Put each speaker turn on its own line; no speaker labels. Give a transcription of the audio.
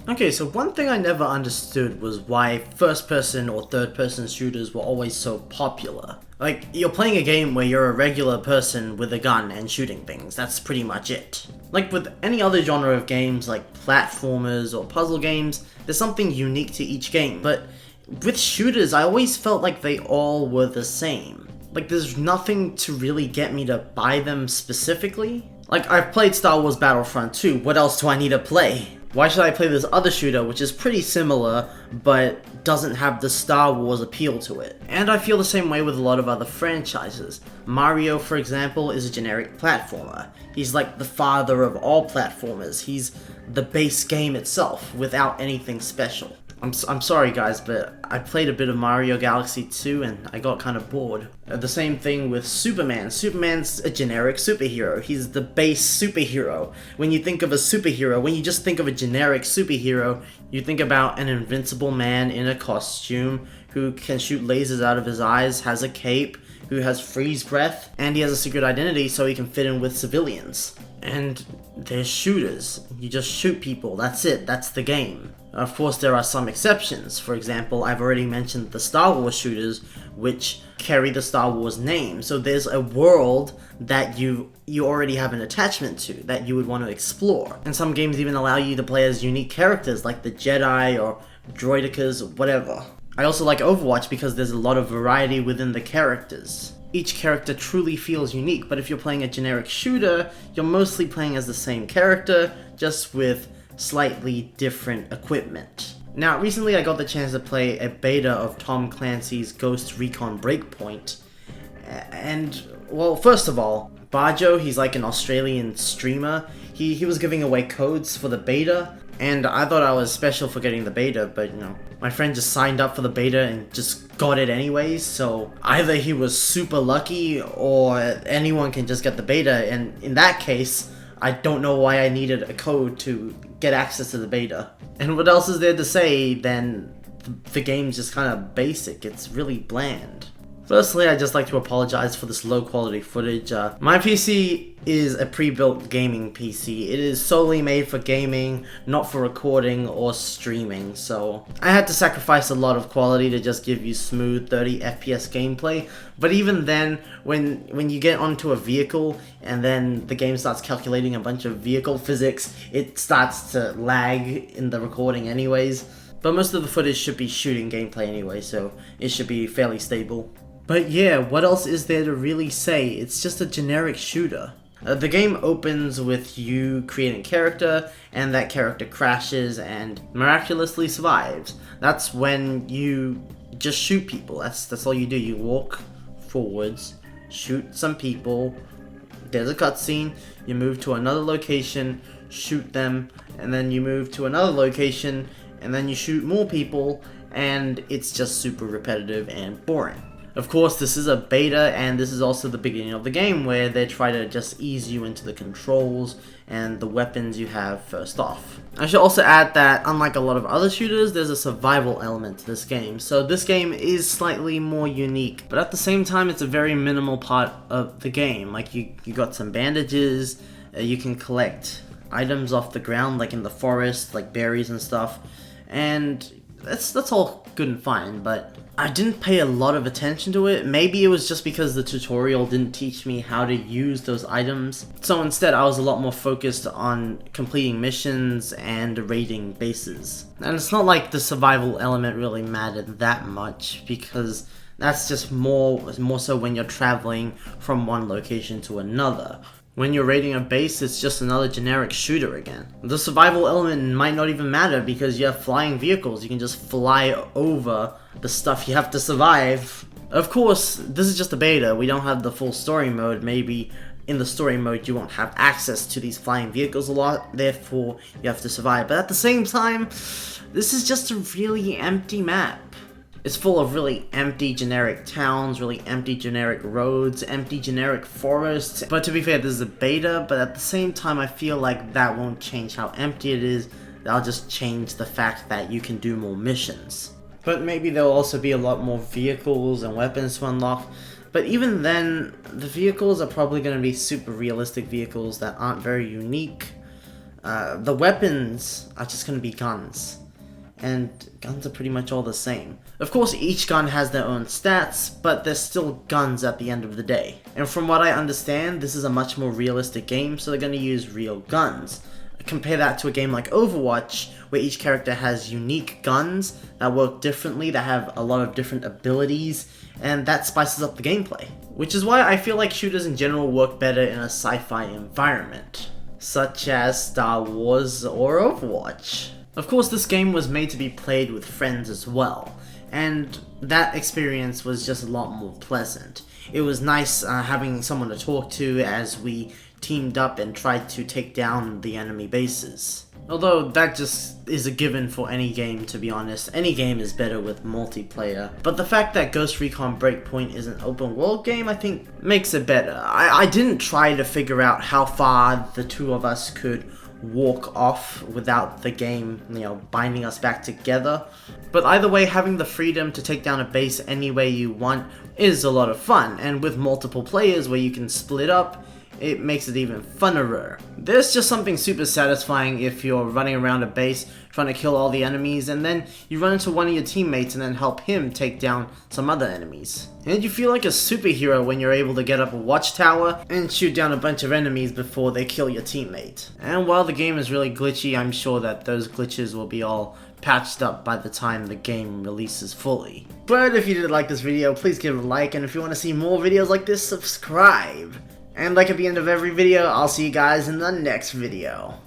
Okay, so one thing I never understood was why first-person or third-person shooters were always so popular. Like, you're playing a game where you're a regular person with a gun and shooting things, that's pretty much it. Like with any other genre of games like platformers or puzzle games, there's something unique to each game, but with shooters I always felt like they all were the same. Like there's nothing to really get me to buy them specifically. Like I've played Star Wars Battlefront 2, what else do I need to play? Why should I play this other shooter which is pretty similar but doesn't have the Star Wars appeal to it? And I feel the same way with a lot of other franchises. Mario, for example, is a generic platformer. He's like the father of all platformers. He's the base game itself without anything special. I'm sorry guys, but I played a bit of Mario Galaxy 2 and I got kind of bored. The same thing with Superman. Superman's a generic superhero. He's the base superhero. When you think of a superhero, when you just think of a generic superhero, you think about an invincible man in a costume who can shoot lasers out of his eyes, has a cape, who has freeze breath, and he has a secret identity so he can fit in with civilians. And they're shooters. You just shoot people, that's it, that's the game. Of course, there are some exceptions. For example, I've already mentioned the Star Wars shooters, which carry the Star Wars name. So there's a world that you already have an attachment to, that you would want to explore. And some games even allow you to play as unique characters, like the Jedi or droidekas, whatever. I also like Overwatch because there's a lot of variety within the characters. Each character truly feels unique, but if you're playing a generic shooter, you're mostly playing as the same character, just with slightly different equipment. Now, recently I got the chance to play a beta of Tom Clancy's Ghost Recon Breakpoint, and, well, first of all, Bajo, he's like an Australian streamer, he was giving away codes for the beta, and I thought I was special for getting the beta, but, you know, my friend just signed up for the beta and just got it anyways, so either he was super lucky, or anyone can just get the beta, and in that case, I don't know why I needed a code to get access to the beta. And what else is there to say than the game's just kind of basic, it's really bland. Firstly, I'd just like to apologize for this low quality footage. My PC is a pre-built gaming PC. It is solely made for gaming, not for recording or streaming, so I had to sacrifice a lot of quality to just give you smooth 30 FPS gameplay. But even then, when you get onto a vehicle and then the game starts calculating a bunch of vehicle physics, it starts to lag in the recording anyways. But most of the footage should be shooting gameplay anyway, so it should be fairly stable. But yeah, what else is there to really say? It's just a generic shooter. The game opens with you creating a character, and that character crashes and miraculously survives. That's when you just shoot people. That's all you do. You walk forwards, shoot some people, there's a cutscene, you move to another location, shoot them, and then you move to another location, and then you shoot more people, and it's just super repetitive and boring. Of course, this is a beta, and this is also the beginning of the game where they try to just ease you into the controls and the weapons you have first off. I should also add that, unlike a lot of other shooters, there's a survival element to this game, so this game is slightly more unique, but at the same time it's a very minimal part of the game. Like, you got some bandages, you can collect items off the ground, like in the forest, like berries and stuff, and that's all good and fine, but I didn't pay a lot of attention to it. Maybe it was just because the tutorial didn't teach me how to use those items. So instead, I was a lot more focused on completing missions and raiding bases. And it's not like the survival element really mattered that much, because that's just more so when you're traveling from one location to another. When you're raiding a base, it's just another generic shooter again. The survival element might not even matter because you have flying vehicles. You can just fly over the stuff you have to survive. Of course, this is just a beta. We don't have the full story mode. Maybe in the story mode you won't have access to these flying vehicles a lot, therefore you have to survive. But at the same time, this is just a really empty map. It's full of really empty generic towns, really empty generic roads, empty generic forests. But to be fair, this is a beta, but at the same time I feel like that won't change how empty it is. That'll just change the fact that you can do more missions. But maybe there'll also be a lot more vehicles and weapons to unlock. But even then, the vehicles are probably going to be super realistic vehicles that aren't very unique. The weapons are just gonna be guns. And guns are pretty much all the same. Of course, each gun has their own stats, but they're still guns at the end of the day. And from what I understand, this is a much more realistic game, so they're gonna use real guns. Compare that to a game like Overwatch, where each character has unique guns that work differently, that have a lot of different abilities, and that spices up the gameplay. Which is why I feel like shooters in general work better in a sci-fi environment, such as Star Wars or Overwatch. Of course, this game was made to be played with friends as well, and that experience was just a lot more pleasant. It was nice having someone to talk to as we teamed up and tried to take down the enemy bases. Although that just is a given for any game, to be honest. Any game is better with multiplayer. But the fact that Ghost Recon Breakpoint is an open world game, I think, makes it better. I didn't try to figure out how far the two of us could walk off without the game, binding us back together. But either way, having the freedom to take down a base any way you want is a lot of fun, and with multiple players where you can split up, it makes it even funner. There's just something super satisfying if you're running around a base trying to kill all the enemies, and then you run into one of your teammates and then help him take down some other enemies. And you feel like a superhero when you're able to get up a watchtower and shoot down a bunch of enemies before they kill your teammate. And while the game is really glitchy, I'm sure that those glitches will be all patched up by the time the game releases fully. But if you did like this video, please give it a like, and if you want to see more videos like this, subscribe. And like at the end of every video, I'll see you guys in the next video.